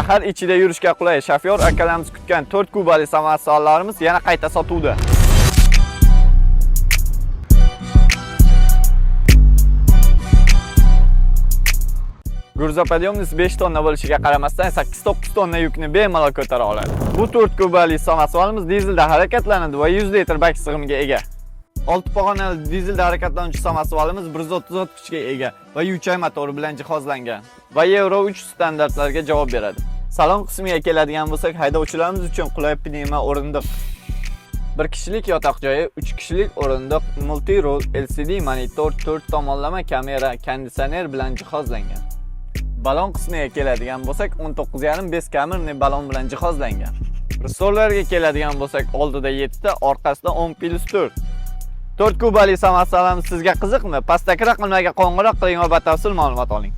Shahar ichida yurishga qulay shofyor akalarimiz kutgan 4 kubali samolyotlarimiz yana qayta sotuvda. Gruzopodyomность 5 tonna bo'lishiga qaramasdan 8-9 tonna yukni bemalol ko'tara oladi. Bu 4 kubali samolyotimiz dizelda harakatlanadi va 100 litr bak sig'imiga ega. 6 pog'onali dizelda harakatlanuvchi samolyotimiz 130 ot kuchga ega va U-chay motori bilan jihozlangan va Euro 3 standartlariga javob beradi. Salon qismiga keladigan bo'lsak, haydovchilarimiz uchun qulay pnevma o'rindiq, 1 kishilik yotoq joyi, 3 kishilik o'rindiq, multi-rol LCD monitor, 4 tomonlama kamera, konditsioner bilan jihozlangan. Balon qismiga keladigan bo'lsak, 19,5 beskamiерный balon bilan jihozlangan. Risollarga keladigan bo'lsak, oldida 7 ta, orqasida 10+4. 4 kubali samolyotlarimiz sizga qiziqmi? Pastdagi raqamlarga qo'ng'iroq qiling va batafsil ma'lumot oling.